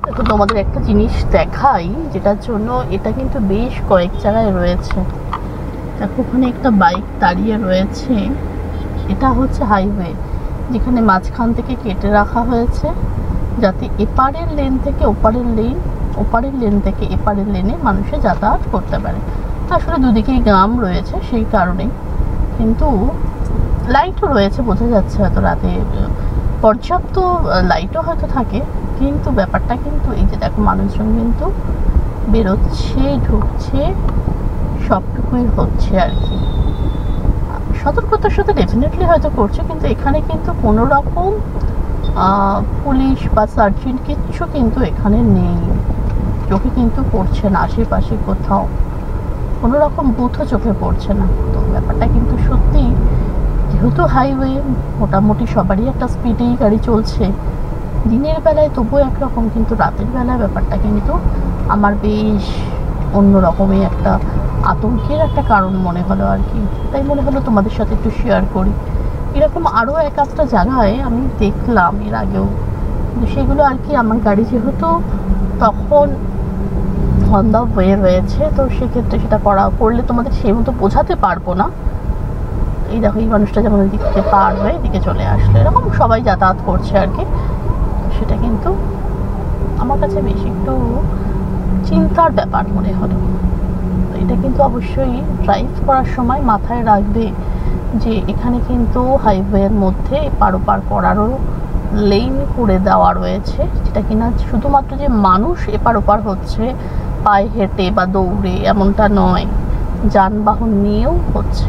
A: দেখো তোমাদের একটা জিনিস দেখাই, যেটার জন্য এটা কিন্তু বেশ কয়েক জায়গায় রয়েছে। দেখো ওখানে একটা বাইক দাঁড়িয়ে রয়েছে, এটা হচ্ছে হাইওয়ে, যেখানে মাঝখান থেকে কেটে রাখা হয়েছে যাতে এপারের লেন থেকে ওপারের লেন, ওপারের লেন থেকে এপারের লেনে মানুষে যাতায়াত করতে পারে। আসলে দুদিকেই গ্রাম রয়েছে সেই কারণেই, কিন্তু লাইটও রয়েছে, বোঝা যাচ্ছে হয়তো রাতে পর্যাপ্ত লাইটও হয়তো থাকে, কিন্তু ব্যাপারটা কিন্তু এই যে দেখো মানুষজন কিন্তু বেরোচ্ছে, ঢুকছে, সবটুকুই হচ্ছে আর কি। সতর্কতার সাথে ডেফিনেটলি হয়তো করছে, কিন্তু এখানে কিন্তু কোনো রকম পুলিশ বা সার্জেন কিচ্ছু কিন্তু এখানে নেই, চোখে কিন্তু পড়ছে না, আশেপাশে কোথাও কোনো রকম বুথও চোখে পড়ছে না। তো ব্যাপারটা কিন্তু সত্যি, যেহেতু হাইওয়ে মোটামুটি সবারই একটা স্পিডেই গাড়ি চলছে দিনের বেলায়, তবুও একরকম, কিন্তু রাতের বেলায় ব্যাপারটা কিন্তু আমার বেশ অন্যরকমই একটা আতঙ্কের একটা কারণ মনে হলো আর কি, তাই মনে হলো তোমাদের সাথে একটু শেয়ার করি। এরকম আরও এক একটা জায়গায় আমি দেখলাম এর আগেও, কিন্তু সেগুলো আর কি আমার গাড়ি যেহেতু তখন অন দ্য ওয়ে রয়েছে, তো সেক্ষেত্রে সেটা করলে তোমাদের সেই মতো বোঝাতে পারবো না। এই দেখো এই মানুষটা যেমন দিক থেকে পার হয়ে এদিকে চলে আসলো, এরকম সবাই যাতায়াত করছে আর কি, সেটা কিন্তু আমার কাছে বেশ একটু চিন্তার ব্যাপার মনে হলো। এটা কিন্তু অবশ্যই ড্রাইভ করার সময় মাথায় রাখবে যে এখানে কিন্তু হাইওয়ের মধ্যে এপার ওপার করারও লেন করে দেওয়া রয়েছে, যেটা কিনা শুধুমাত্র যে মানুষ এপার ওপার হচ্ছে পায়ে হেঁটে বা দৌড়ে এমনটা নয়, যানবাহন নিয়েও হচ্ছে।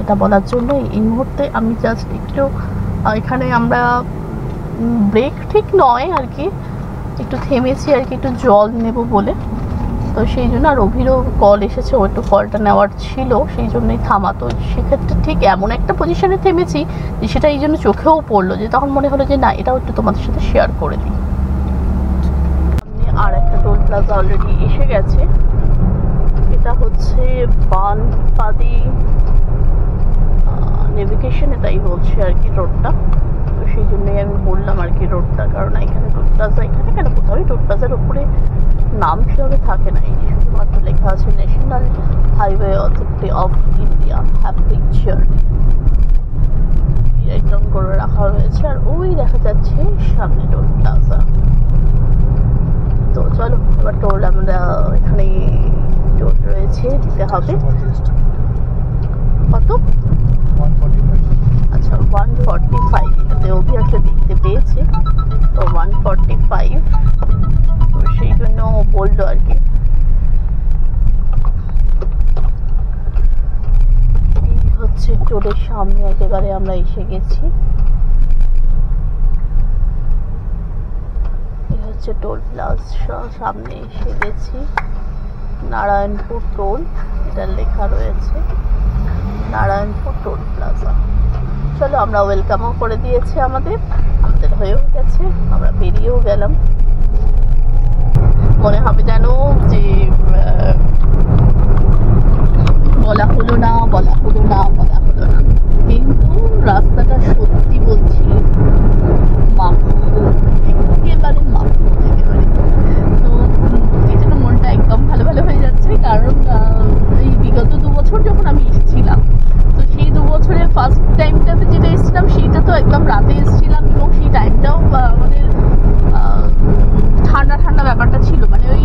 A: এটা বলার জন্য এই মুহূর্তে আমি জাস্ট একটু এখানে আমরা ব্রেক ঠিক নয় আর কি, একটু থেমেছি আর কি, একটু জল নেব বলে। তো সেই জন্য, আর অভিরও কল এসেছে, ও একটু কলটা নেওয়ার ছিল, সেই জন্যই থামা। তো সেক্ষেত্রে ঠিক এমন একটা পজিশনে থেমেছি যে সেটা এই জন্য চোখেও পড়লো, যে তখন মনে হলো যে না, এটাও একটু তোমাদের সাথে শেয়ার করে দিই। আর একটা টোল প্লাজা অলরেডি এসে গেছে, এটা হচ্ছে বানপাদি নেভিগেশনে, তাই বলছে আর কি রোডটা। তো সেই জন্যই আমি বললাম আর কি রোডটা, কারণ এখানে টোল প্লাজা, এখানে কেন কোথাও টোল প্লাজার উপরে নাম হিসাবে থাকে না, এই শুধুমাত্র লেখা আছে national highway authority of India, happy journey, একদম করে রাখা রয়েছে। আর ওই দেখা যাচ্ছে সামনে টোল প্লাজা। তো চলো এবার টোল, আমরা এখানে টোল রয়েছে, দিতে হবে কত, আচ্ছা 145, এটাতে অভি আসলে দেখতে পেয়েছে, তো 145, তো সেই জন্য বললো আর কি। এই হচ্ছে টোলের সামনে একেবারে আমরা এসে গেছি, এই হচ্ছে টোল প্লাজা, সামনে এসে গেছি। নারায়ণপুর টোল, এটা লেখা রয়েছে নারায়ণপুর টোল প্লাজা। চলো আমরা ওয়েলকামও করে দিয়েছে, আমাদের হয়েও গেছে, আমরা বেরিয়েও গেলাম। মনে হবে যেন যে বলা হলো না, কিন্তু রাস্তাটা সত্যি বলছি একেবারে তো এই জন্য মনটা একদম ভালো ভালো হয়ে যাচ্ছে। কারণ এই বিগত 2 বছর যখন আমি এসেছিলাম, তো সেই 2 বছরের ফার্স্ট টাইমটাতে যেটা এসেছিলাম সেটা তো একদম রাতে এসেছিলাম, এবং সেই টাইমটাও আমাদের ঠান্ডা ঠান্ডা ব্যাপারটা ছিল, মানে ওই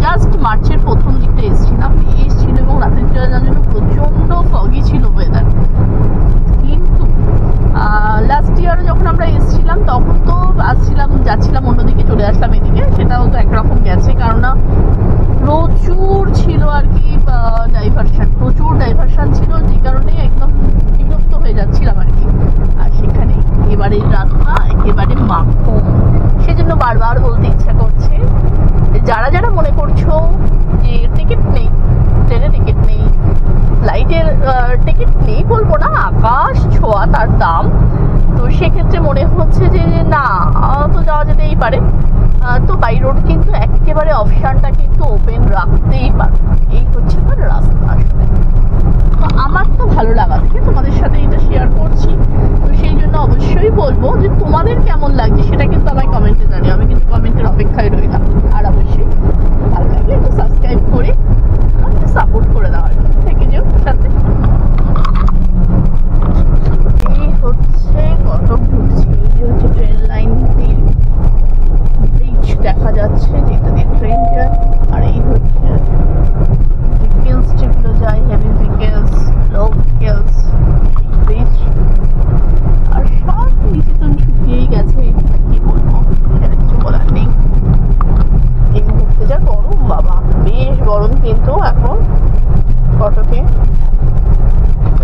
A: জাস্ট মার্চের প্রথম দিকটা এসেছিলাম, এবং রাতের জন্য প্রচণ্ড ফগি ছিল ওয়েদার। কিন্তু লাস্ট ইয়ারও যখন আমরা এসেছিলাম তখন তো যাচ্ছিলাম অন্যদিকে, চলে আসলাম এদিকে, সেটাও তো একরকম গেছে, কারণ প্রচুর ছিল আর কি ডাইভারশন ছিল, যে কারণে একদম বিরক্ত হয়ে যাচ্ছিলাম আর কি। আর সেখানে এবারের রাস্তা একেবারে মাখন, সেজন্য বারবার বলতে ইচ্ছা করছে, যারা মনে করছো যে টিকিট নেই, ট্রেনে টিকিট নেই, ফ্লাইটের টিকিট নেই বলবো না, আকাশ ছোঁয়া তার দাম, তো সেক্ষেত্রে মনে হচ্ছে যে না, তো যাওয়া যেতেই পারে। তো বাই রোড কিন্তু একেবারে অপশানটা কিন্তু ওপেন রাখতেই পারে, এই হচ্ছে তার রাস্তা আসলে। তো আমার তো ভালো লাগা থেকে তোমাদের সাথে এটা শেয়ার করছি, তো সেই জন্য অবশ্যই বলবো যে তোমাদের কেমন লাগছে সেটা কিন্তু আমায় কমেন্টে জানিও, আমি কিন্তু কমেন্টের অপেক্ষায় রইলাম। আর অবশ্যই ভালো লাগলে একটু সাবস্ক্রাইব করে সাপোর্ট করে দেওয়ার থেকে যেও সাথে। এই হচ্ছে কটক ঢুকছি, এই হচ্ছে ট্রেন লাইন, ব্রিজ দেখা যাচ্ছে যেটা দিয়ে ট্রেন যায়, আর এই হচ্ছে ভেহিকেলস যেগুলো যায়, হেভি ভেহিকেলস, লো ভেহিকেলস, ব্রিজ। আর সব নিচে তো শুকিয়েই গেছে, কি বলবো, সেটা কিছু বলার নেই। এই মুহূর্তে যা গরম বাবা, বেশ গরম কিন্তু এখন কটকে,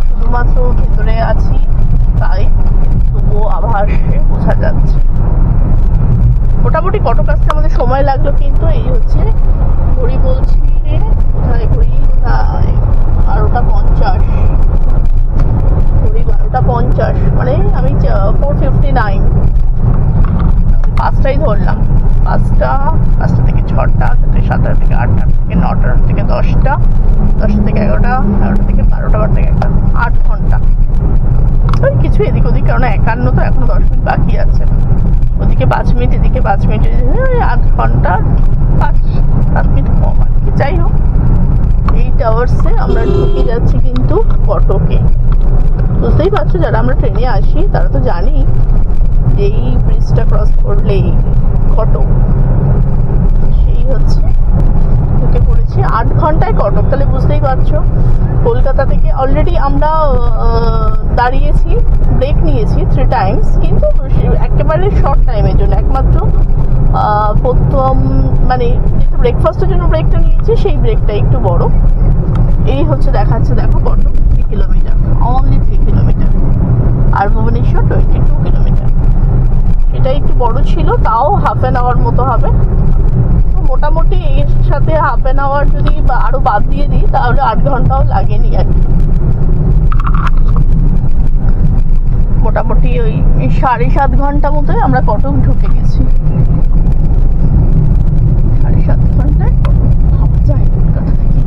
A: শুধুমাত্র ভেতরে আছি তাই তবুও আভাসে বোঝা যাচ্ছে। মোটামুটি কটক আসতে আমাদের সময় লাগলো, কিন্তু এই হচ্ছে ঘড়ি বলছি, কোথায় ঘড়ি, 12:50, ঘড়ি 12:50, মানে আমি 4:59, 5টাই ধরলাম, 5টা থেকে 6টা, 7টা থেকে 8টা থেকে 9টা থেকে 10টা, 10টা থেকে 11টা, 11টা থেকে 12টা, 12টা থেকে 1টা, 8 ঘন্টা। ওই কিছু এদিক ওদিক, কারণ 51 তো এখনো 10 মিনিট বাকি আছে, ওদিকে 5 মিনিট, এদিকে 5 মিনিট, ওই 8 ঘন্টা 5-7 মিনিট কম আর কি। যাই হোক, 8 আওয়ার্সে আমরা ঢুকে যাচ্ছি কিন্তু কটকে। বুঝতেই পারছো, যারা আমরা ট্রেনে আসি তারা তো জানি যে এই ব্রিজটা ক্রস করলেই কটক, সেই হচ্ছে ঢুকে পড়েছি। 8 ঘন্টায় কটক, তাহলে বুঝতেই পারছো। কলকাতা থেকে অলরেডি আমরা দাঁড়িয়েছি, ব্রেক নিয়েছি 3 টাইমস, কিন্তু একেবারে শর্ট টাইমের জন্য, একমাত্র প্রথম মানে ব্রেকফাস্টের জন্য ব্রেকটা নিয়েছি, সেই ব্রেকটা একটু বড়। এই হচ্ছে দেখাচ্ছে, দেখো কটক 3 কিলোমিটার, অনলি 3 কিলোমিটার, আর ভুবনেশ্বর 22 কিলোমিটার। সেটা একটু বড় ছিল, তাও হাফ অ্যান আওয়ার মতো হবে। মোটামুটি এর সাথে হাফ অ্যান আওয়ার যদি আরো বাদ দিয়ে দিই তাহলে 8 ঘন্টাও লাগেনি আর কি। মোটামুটি ওই 7.5 ঘন্টা মতোই আমরা কটক ঢুকে গেছি। 7.5 ঘন্টায় ভাবা যায় কলকাতা থেকে।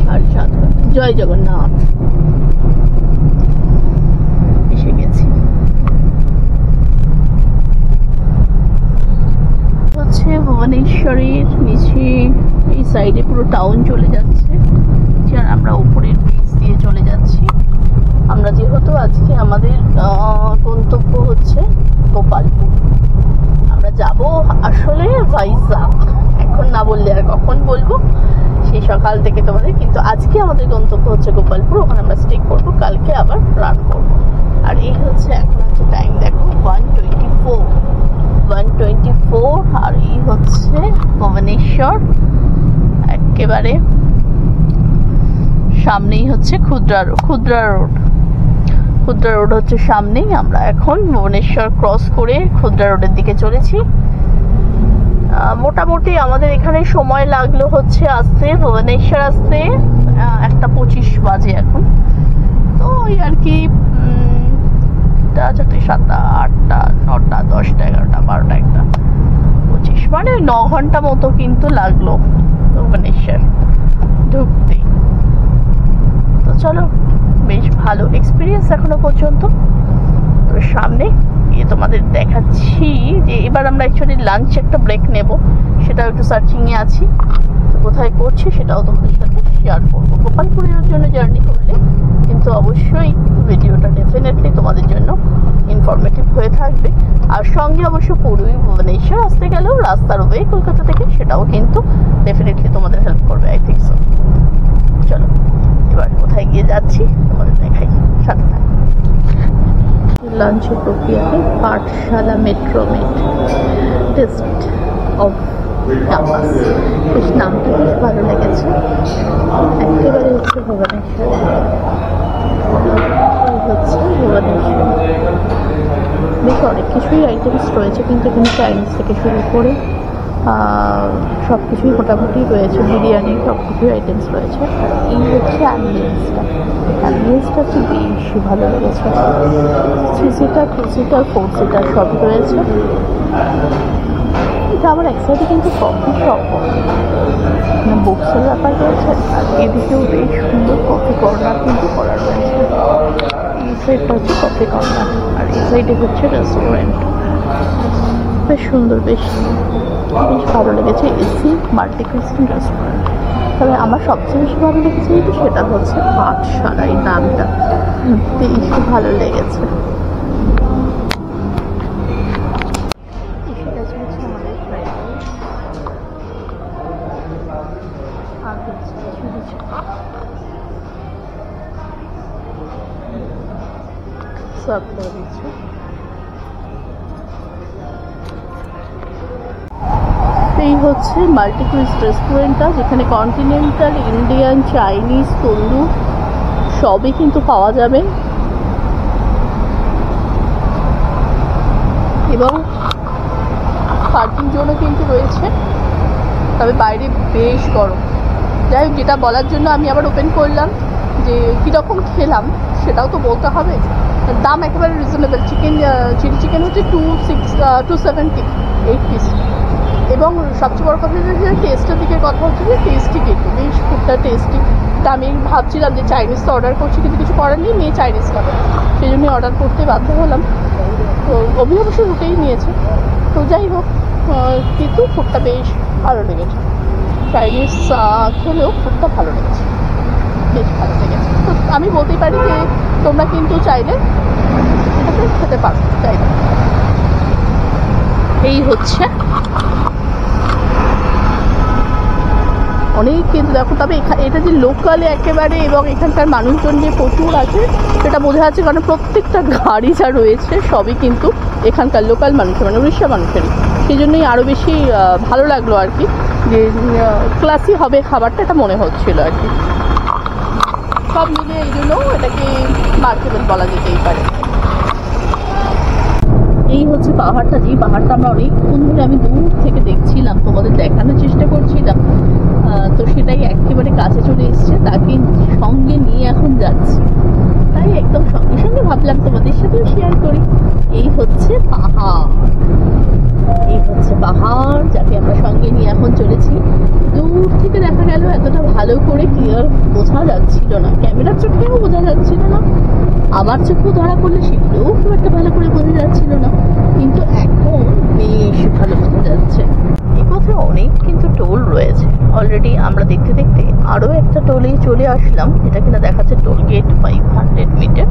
A: 7.5 ঘন্টা। জয় জগন্নাথ। এসে গেছি। হচ্ছে ভুবনেশ্বরের নিচে এই সাইডে পুরো টাউন চলে যাচ্ছে, আর আমরা উপরের ব্রিজ দিয়ে চলে যাচ্ছি। আমরা যেহেতু আজকে আমাদের গন্তব্য হচ্ছে গোপালপুর, আমরা যাব আসলে ভাইজাগ। এখন না বললে আর কখন বলবো, সেই সকাল থেকে তোমাদের। কিন্তু আজকে আমাদের গন্তব্য হচ্ছে গোপালপুর, ওখানে আমরা স্টে করবো, কালকে আবার রান করবো। আর এই হচ্ছে এখন হচ্ছে টাইম দেখো 1:24 আর এই হচ্ছে ভুবনেশ্বর। একেবারে সামনেই হচ্ছে ক্ষুদ্রা রোড হচ্ছে সামনেই। আমরা এখন ভুবনেশ্বর ক্রস করে ক্ষুদ্রা রোডের দিকে চলেছি। মোটামুটি আমাদের এখানে সময় লাগলো হচ্ছে আসতে, ভুবনেশ্বর আসতে 1:25 বাজে এখন। তো ওই আর কি 4, 7, 8, 9, 10, 11, 12, 1, 25 মানে 9 ঘন্টা মতো কিন্তু লাগলো ভুবনেশ্বর ঢুকতে। তো চলো, বেশ ভালো এক্সপিরিয়েন্স এখনো পর্যন্ত। তো সামনে গিয়ে তোমাদের দেখাচ্ছি যে এবার আমরা অ্যাকচুয়ালি লাঞ্চ একটা ব্রেক নেব, সেটাও একটু সার্চিংয়ে আছি। তো কোথায় করছি সেটাও তোমাদের সাথে শেয়ার করবো। গোপালপুরের জন্য জার্নি করলে কিন্তু অবশ্যই ভিডিওটা ডেফিনেটলি তোমাদের জন্য ইনফরমেটিভ হয়ে থাকবে। আর সঙ্গে অবশ্য পুরোই ভুবনেশ্বর আসতে গেলেও রাস্তার ওয়ে কলকাতা থেকে, সেটাও কিন্তু ডেফিনেটলি তোমাদের হেল্প করবে, আই থিঙ্ক সো। চলো এবার কোথায় গিয়ে যাচ্ছি তোমাদের দেখাই, সাথে থাকো। লাঞ্চের প্রক্রিয়াতে পাঠশালা মেট্রোমেট টেস্ট অফ টাপাস, বেশ নামটা বেশ ভালো লেগেছে। একেবারে হচ্ছে ভুবনেশ্বর, হচ্ছে ভুবনেশ্বর। বেশ অনেক কিছুই আইটেমস রয়েছে, কিন্তু এখানে চাইনিজ থেকে শুরু করে সব কিছুই মোটামুটি রয়েছে, বিরিয়ানি সব কিছুই আইটেমস রয়েছে। এই হচ্ছে অ্যাম্বিয়েন্সটা হচ্ছে বেশি ভালো লেগেছে। 3 সিটার, 2 সিটার, 4 সিটার সব রয়েছে। এটা আমার এক সাইডে কিন্তু কফি শপ, বুকসের ব্যাপার রয়েছে। আর এদিকেও বেশ সুন্দর কফি কর্নার কিন্তু করা রয়েছে। এই সাইডটা হচ্ছে কফি কর্নার, আর এই সাইডে হচ্ছে রেস্টুরেন্ট। বেশ সুন্দর, বেশ ভালো লেগেছে। AC multi cuisine restaurant. তবে আমার সবচেয়ে বেশি ভালো লেগেছে কিন্তু সেটা হচ্ছে পাঠশালা, এই নামটা বেশ ভালো লেগেছে। সার্ভ করে দিচ্ছে। এই হচ্ছে মাল্টি কুইজ রেস্টুরেন্টটা, যেখানে কন্টিনেন্টাল, ইন্ডিয়ান, চাইনিজ, তন্দুর সবই কিন্তু পাওয়া যাবে। এবং পার্কিং জোনও কিন্তু রয়েছে, তবে বাইরে বেশ গরম। যাই হোক, যেটা বলার জন্য আমি আবার ওপেন করলাম যে কীরকম খেলাম সেটাও তো বলতে হবে। দাম একেবারে রিজনেবল। চিলি চিকেন হচ্ছে 270, 8 পিস। এবং সবচেয়ে বড় কথা হচ্ছে টেস্টের দিকে কথা হচ্ছে যে টেস্টি, কিন্তু বেশ ফুডটা টেস্টি। তা আমি ভাবছিলাম যে চাইনিজটা অর্ডার করছি, কিন্তু কিছু করার নেই, মেয়ে চাইনিজ খাবে, সেই জন্যই অর্ডার করতে বাধ্য হলাম। তো অবশ্য রুটেই নিয়েছে। তো যাই হোক, কিন্তু ফুডটা বেশ ভালো লেগেছে। চাইনিজ খেলেও ফুডটা ভালো লেগেছে, বেশ ভালো লেগেছে। তো আমি বলতেই পারি যে তোমরা কিন্তু চাইলে এটাকে খেতে পারো, চাইলে। এই হচ্ছে অনেক কিন্তু দেখো, তবে এটা যে লোকালে একেবারে এবং এখানকার মানুষজন যে প্রচুর আছে সেটা বোঝা যাচ্ছে, কারণ প্রত্যেকটা গাড়ি যা রয়েছে সবই কিন্তু এখানকার লোকাল মানুষের, মানে উড়িষ্যা মানুষের। সেই জন্যই আরও বেশি ভালো লাগলো আর কি, যে ক্লাসি হবে খাবারটা, এটা মনে হচ্ছিল আর কি। সব মিলিয়ে এই জন্য এটাকে মার্কেটেবল বলা যেতেই পারে। এই হচ্ছে পাহাড়টা, যেই পাহাড়টা আমরা অনেকক্ষণ ধরে আমি দূর থেকে দেখছিলাম, তোমাদের দেখানোর চেষ্টা করছিলাম। তো সেটাই একেবারে কাছে চলে এসছে, তাকে সঙ্গে নিয়ে এখন যাচ্ছি। তাই একদম সঙ্গে সঙ্গে ভাবলাম তোমাদের সাথেও শেয়ার করি। এই হচ্ছে পাহাড়, এই হচ্ছে পাহাড় যাকে আমরা সঙ্গে নিয়ে এখন চলেছি। দূর থেকে দেখা গেল, এতটা ভালো করে ক্লিয়ার বোঝা যাচ্ছিল না, ক্যামেরার চোখেও বোঝা যাচ্ছিল না, আমার চোখেও ধরা পড়লে সেগুলোও খুব একটা ভালো করে বোঝা যাচ্ছিল না, কিন্তু এখন বেশ ভালো বোঝা যাচ্ছে। এই পথে অনেক কিন্তু টোল রয়েছে অলরেডি। আমরা দেখতে দেখতে আরও একটা টোলেই চলে আসলাম, যেটা কিনা দেখাচ্ছে টোল গেট 500 মিটার।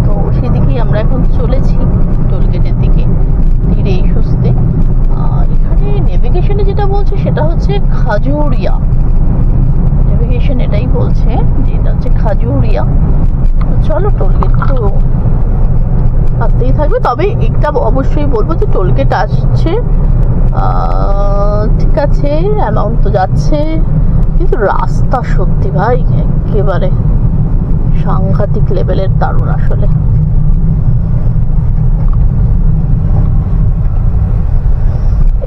A: তো সেদিকেই আমরা এখন চলেছি, টোল গেটের দিকে ধীরে সুস্থে। এখানে নেভিগেশনে যেটা বলছে সেটা হচ্ছে খাজুরিয়া, নেভিগেশন এটাই বলছে যে এটা হচ্ছে খাজুরিয়া। চলো, টোলগেট তো আসতেই থাকবে, তবে একটা অবশ্যই বলবো যে টোলগেট আসছে, ঠিক আছে, অ্যামাউন্ট তো যাচ্ছে, কিন্তু রাস্তা সত্যি ভাই একেবারে সাংঘাতিক লেভেলের দারুণ আসলে।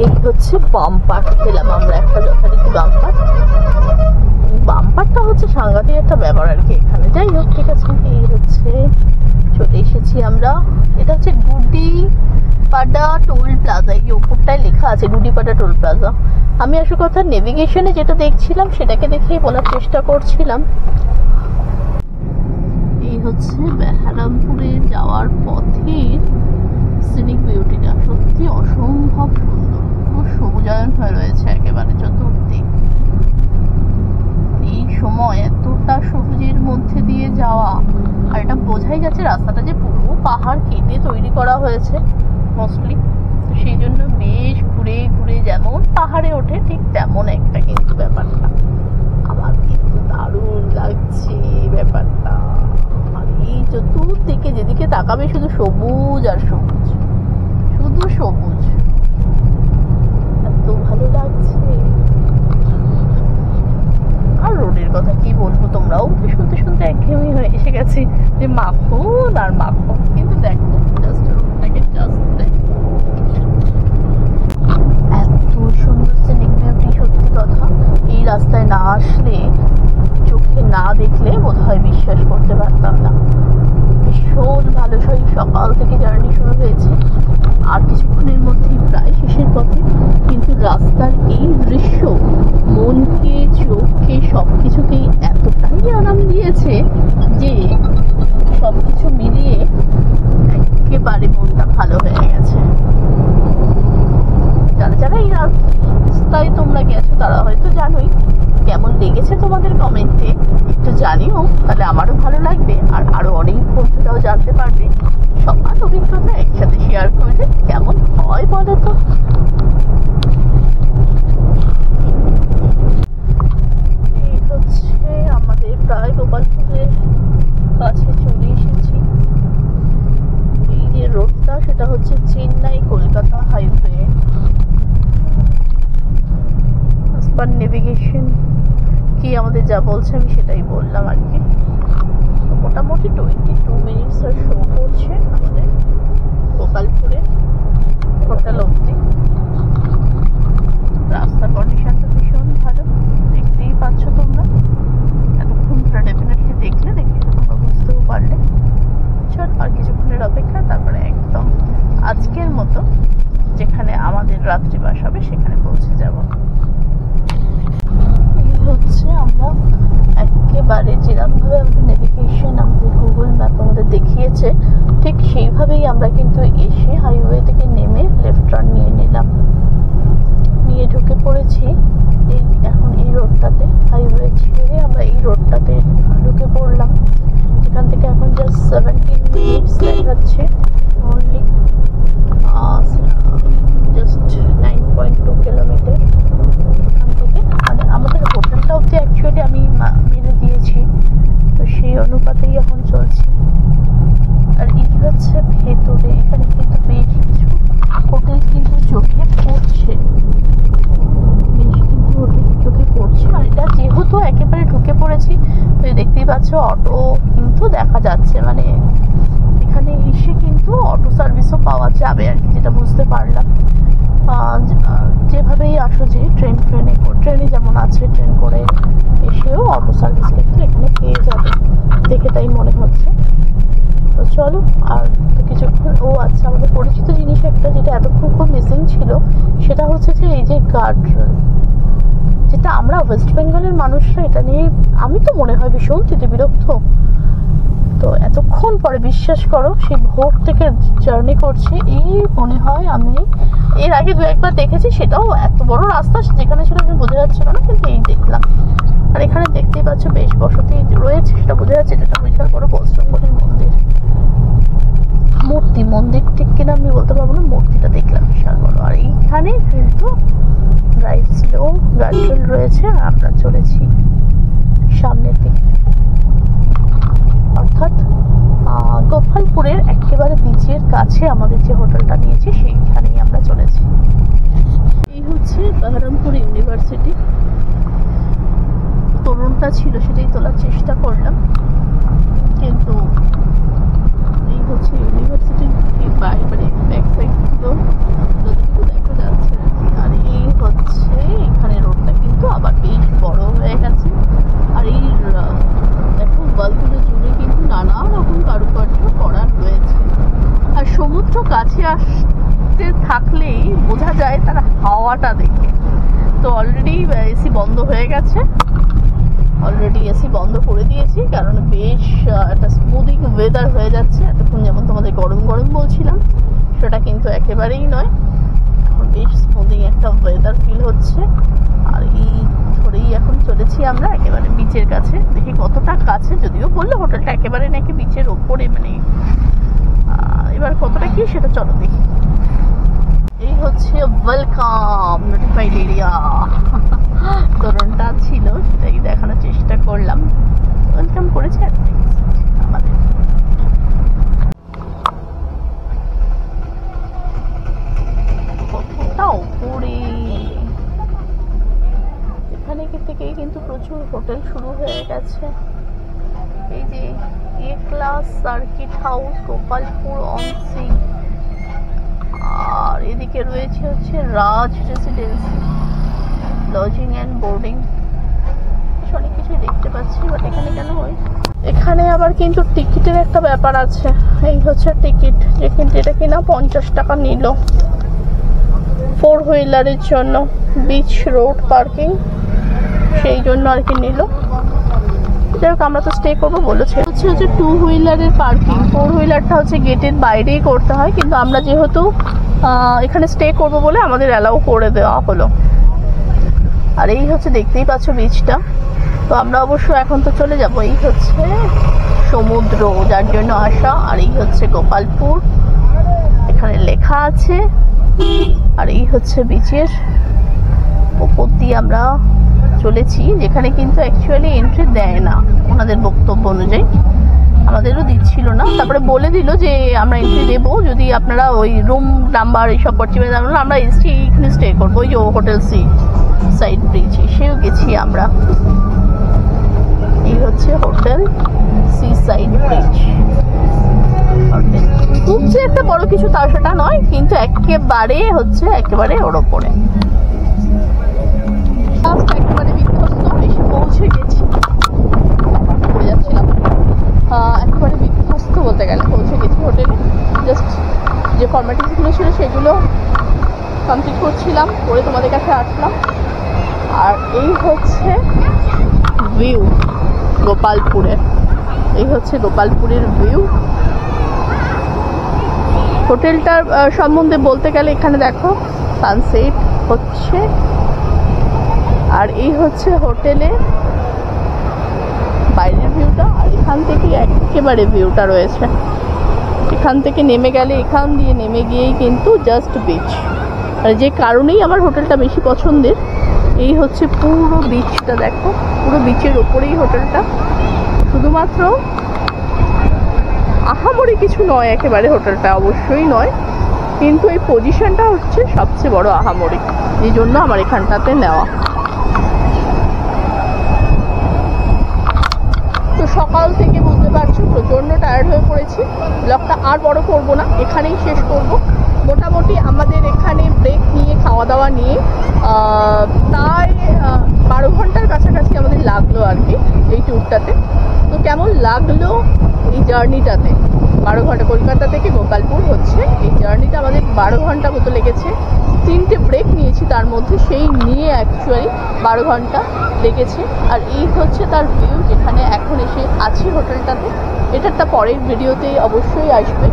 A: এই হচ্ছে বাম্পার, পেলাম আমরা একটা যথারীতি বাম্পার। বাম্পারটা হচ্ছে সাংঘাতিক একটা ব্যাপার আর কি এখানে। যাই হোক, ঠিক আছে, এই হচ্ছে চলে এসেছি আমরা। এটা হচ্ছে গুডিপাডা টোল প্লাজা, এই ওপরটায় লেখা আছে গুডিপাডা টোল প্লাজা। আমি আসল কথা নেভিগেশনে যেটা দেখছিলাম সেটাকে দেখেই বলার চেষ্টা করছিলাম। এই হচ্ছে বেহারামপুরে যাওয়ার পথের সিনিক বিউটিটা, সত্যি অসম্ভব সুন্দর, খুব সবুজায়ন হয়ে রয়েছে একেবারে চতুর্দিক। এই সময় এতটা সবুজের মধ্যে দিয়ে যাওয়া, আর এটা বোঝাই যাচ্ছে রাস্তাটা যে পুরো পাহাড় কেটে তৈরি করা হয়েছে মোস্টলি, তো সেই জন্য বেশ ঘুরে ঘুরে যেমন পাহাড়ে ওঠে ঠিক তেমন একটা কিন্তু ব্যাপারটা। আমার কিন্তু দারুণ লাগছে ব্যাপারটা, আর এই চতুর্দিকে যেদিকে তাকাবে শুধু সবুজ আর সবুজ, শুধু সবুজ, এত ভালো লাগছে। আর রোডের কথা কি বলবো, তোমরাও শুনতে শুনতে একঘেয়েমি হয়ে এসে গেছে যে মাখন আর মাখন, কিন্তু দেখো জাস্ট রোডটাকে জাস্ট দেখো, এত সুন্দর সিনিক বিউটি। সত্যি কথা, এই রাস্তায় না আসলে, চোখে না দেখলে বোধহয় বিশ্বাস করতে পারতাম না। ভীষণ ভালো, সেই সকাল থেকে জার্নি শুরু হয়েছে, আর কিছুক্ষণের মধ্যেই প্রায় শেষের পথে, কিন্তু রাস্তার এই দৃশ্য মনকে, চোখকে, সবকিছুকেই এতটাই আরাম দিয়েছে যে সবকিছু মিলিয়ে একেবারে মনটা ভালো হয়ে গেছে। যারা যারা এই রাস্তায় তোমরা গেছো তারা হয়তো জানোই, কেমন লেগেছে তোমাদের কমেন্টে একটু জানিও, তাহলে আমারও ভালো লাগবে, আর আরো অনেক বন্ধুরাও জানতে পারবে। সবার অভিজ্ঞতা একসাথে শেয়ার করলে কেমন হয় বলো তো। এই হচ্ছে আমাদের প্রায় গোপালপুরের কাছে চলে এসেছি। এই যে রোডটা, সেটা হচ্ছে চেন্নাই কলকাতা হাইওয়ে। নেভিগেশন কি আমাদের যা বলছে আমি সেটাই বললাম আর কি। মোটামুটি 22 মিনিটস আর শো করছে আমাদের গোপালপুরে হোটেল অবধি। রাস্তার কন্ডিশনটা ভীষণ ভালো, দেখতেই পাচ্ছ তোমরা, এতক্ষণ ডেফিনেটলি দেখলে তোমরা বুঝতেও পারলে। চল আর কিছুক্ষণের অপেক্ষা, তারপরে একদম আজকের মতো যেখানে আমাদের রাত্রিবাস হবে সেখানে পৌঁছে যাব। এই হচ্ছে আমরা একেবারে যেরকমভাবে আমাদের নেভিগেশন, আমাদের গুগল ম্যাপ আমাদের দেখিয়েছে ঠিক সেইভাবেই আমরা কিন্তু এসে হাইওয়ে থেকে নেমে লেফট টার্ন নিয়ে নিলাম, নিয়ে ঢুকে পড়েছি এই এখন এই রোডটাতে। হাইওয়ে ছেড়ে আমরা এই রোডটাতে ঢুকে পড়লাম, যেখান থেকে এখন জাস্ট 17 মিনিটস দেখাচ্ছে অনলি, জাস্ট 9.2 কিলোমিটার এখান থেকে। মানে আমাদের হোটেলটা অবধি অ্যাকচুয়ালি আমি মেরে দিয়েছি, তো সেই অনুপাতেই এখন চলছি। আর এই হচ্ছে ভেতরে, এখানে কিন্তু বেশ কিছু হোটেল কিন্তু চোখে পড়ছে, বেশ কিন্তু হোটেল চোখে পড়ছে। আর এটা যেহেতু একেবারে ঢুকে পড়েছি, তো দেখতেই পাচ্ছ অটো কিন্তু দেখা যাচ্ছে, মানে এখানে এসে কিন্তু হয়তো অটো সার্ভিসও পাওয়া যাবে আর কি, যেটা বুঝতে পারলাম। যেভাবেই আসো, যে ট্রেনে যেমন আছে, ট্রেন করে এসেও অটো সার্ভিস কিন্তু এখানে পেয়ে যাবে, দেখে তাই মনে হচ্ছে। তো চলো, আর কিছুক্ষণ। আচ্ছা, আমাদের পরিচিত জিনিস একটা যেটা এতক্ষণ খুব মিসিং ছিল, সেটা হচ্ছে যে এই যে গার্ডরেল, যেটা আমরা ওয়েস্ট বেঙ্গলের মানুষরা এটা নিয়ে আমি তো মনে হয় ভীষণ বিরক্ত। তো এতক্ষণ পরে, বিশ্বাস করো, সেই ভোর থেকে জার্নি করছি, এই মনে হয় আমি এর আগে দু একবার দেখেছি, সেটাও এত বড় রাস্তা যেখানে ছিল আমি বোঝা যাচ্ছিল না, কিন্তু এই দেখলাম। আর এখানে দেখতেই পাচ্ছ বেশ বসতি রয়েছে, সেটা বোঝা যাচ্ছে। এটা বিশাল বড় বজরংবলীর মন্দির, মন্দির ঠিক কিনা আমি বলতে পারবো না, মূর্তিটা দেখলাম বিশাল বড়। আর এইখানে কিন্তু ড্রাইভ স্লো গার্ডরেল রয়েছে, আর আমরা চলেছি সামনের দিকে, অর্থাৎ গোপালপুরের একেবারে বিচের কাছে আমাদের যে হোটেলটা নিয়েছি সেইখানেই আমরা চলেছি। এই হচ্ছে বহরমপুর ইউনিভার্সিটি। তরুণটা ছিল সেটাই তোলার চেষ্টা করলাম, কিন্তু এই হচ্ছে ইউনিভার্সিটির বাইরে ব্যাক সাইড গুলো যতটুকু দেখা যাচ্ছে আর কি। আর এই হচ্ছে এখানে রোডটা কিন্তু আবার বেশ বড় হয়ে গেছে। আর এই দেখো ওয়ালগুলো জুড়ে কিন্তু নানা রকম কারুকার্য করা রয়েছে। আর সমুদ্র কাছে আসতে থাকলেই বোঝা যায় তার হাওয়াটা দেখে। তো অলরেডি এসি বন্ধ হয়ে গেছে, বন্ধ করে দিয়েছি, কারণ বেশ একটা স্মুদিং ওয়েদার হয়ে যাচ্ছে। এতক্ষণ যেমন তোমাদের গরম গরম বলছিলাম, সেটা কিন্তু একেবারেই নয়, এখন বেশ স্মুদিং একটা ওয়েদার ফিল হচ্ছে। আর এই ধরেই এখন চলেছি আমরা একেবারে বিচের কাছে। দেখি কতটা কাছে, যদিও বললো হোটেলটা একেবারে নাকি বিচের ওপরে, মানে এবার কতটা কি সেটা চলো দেখি। এই হচ্ছে ওয়েলকাম নোটিফাইড এরিয়া, তরুণটা ছিল সেটাই দেখানোর চেষ্টা করলাম। ওয়েলকাম করেছে আমাদের। কতটা উপরে, এখানে থেকেই কিন্তু প্রচুর হোটেল শুরু হয়ে গেছে। এই যে A class circuit house, Gopalpur on sea, আর এদিকে রয়েছে হচ্ছে Raj residency, lodging and boarding, অনেক কিছুই দেখতে পাচ্ছি। বাট এখানে কেন হয়, এখানে আবার কিন্তু টিকিটের একটা ব্যাপার আছে। এই হচ্ছে টিকিট, যে কিন্তু এটা কিনা 50 টাকা নিল 4 হুইলারের জন্য, বিচ রোড পার্কিং, সেই জন্য আর কি নিল। যাই হোক, আমরা তো স্টে করবো বলেছে। হচ্ছে 2 হুইলারের পার্কিং, 4 হুইলারটা হচ্ছে গেটের বাইরেই করতে হয়, কিন্তু আমরা যেহেতু এখানে স্টে করবো বলে আমাদের অ্যালাউ করে দেওয়া হলো। আর এই হচ্ছে দেখতেই পাচ্ছ বিচটা। তো আমরা অবশ্য এখন তো চলে যাব। এই হচ্ছে সমুদ্র, যার জন্য আসা। আর এই হচ্ছে গোপালপুর, এখানে লেখা আছে। আর এই হচ্ছে বিচের উপর দিয়ে আমরা চলেছি, যেখানে কিন্তু অ্যাকচুয়ালি এন্ট্রি দেয় না ওনাদের বক্তব্য অনুযায়ী, আমাদেরও দিচ্ছিল না। তারপরে বলে দিল যে আমরা এন্ট্রি দেবো যদি আপনারা ওই রুম নাম্বার এইসব পরিচয় জানালো। আমরা এসছি এইখানে স্টে করবো, ওই যে হোটেল সি সাইড ব্রিজে, সেও গেছি আমরা। এই হচ্ছে হোটেল সি সাইড ব্রিজ। খুব যে একটা বড় কিছু তা সেটা নয়, কিন্তু একেবারে ওর ওপরে। একেবারে বিধ্বস্ত, এসে পৌঁছে গেছি, পড়ে যাচ্ছিলাম। একেবারে বিধ্বস্ত বলতে গেলে, পৌঁছে গেছি হোটেলে। জাস্ট যে ফর্মালিটিসগুলো ছিল সেগুলো কমপ্লিট করছিলাম, করে তোমাদের কাছে আসলাম। আর এই হচ্ছে ভিউ গোপালপুরের, এই হচ্ছে গোপালপুরের ভিউ। হোটেলটার সম্বন্ধে বলতে গেলে এখানে দেখো সানসেট হচ্ছে। আর এই হচ্ছে হোটেলের বাইরের ভিউটা, আর এখান থেকে একেবারে ভিউটা রয়েছে। এখান থেকে নেমে গেলে, এখান দিয়ে নেমে গিয়েই কিন্তু জাস্ট বিচ। আর যে কারণেই আমার হোটেলটা বেশি পছন্দের, এই হচ্ছে পুরো বিচটা দেখো, পুরো বিচের ওপরেই হোটেলটা। শুধুমাত্র আহামরি কিছু নয় একেবারে হোটেলটা, অবশ্যই নয়, কিন্তু এই পজিশনটা হচ্ছে সবচেয়ে বড় আহামরি, এই জন্য আমার এখানটাতে নেওয়া। তো সকাল থেকে বলতে পারছো প্রচণ্ড টায়ার্ড হয়ে পড়েছি। ব্লগটা আর বড় করব না, এখানেই শেষ করব। মোটামুটি আমাদের এখানে ব্রেক নিয়ে খাওয়া দাওয়া নিয়ে প্রায় 12 ঘন্টার কাছাকাছি আমাদের লাগলো আর কি এই ট্যুরটাতে। তো কেমন লাগলো এই জার্নিটাতে? 12 ঘন্টা কলকাতা থেকে গোপালপুর হচ্ছে এই জার্নিটা আমাদের 12 ঘন্টা মতো লেগেছে। 3টে ব্রেক নিয়েছি তার মধ্যে, সেই নিয়ে অ্যাকচুয়ালি 12 ঘন্টা লেগেছে। আর এই হচ্ছে তার ভিউ, যেখানে এখন এসে আছি হোটেলটাতে। এটা একটা পরের ভিডিওতে অবশ্যই আসবে।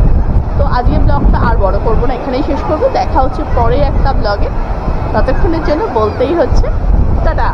A: তো আজকে ব্লগটা আর বড় করবো না, এখানেই শেষ করবো। দেখা হচ্ছে পরে একটা ব্লগে। ততক্ষণের জন্য বলতেই হচ্ছে টাটা।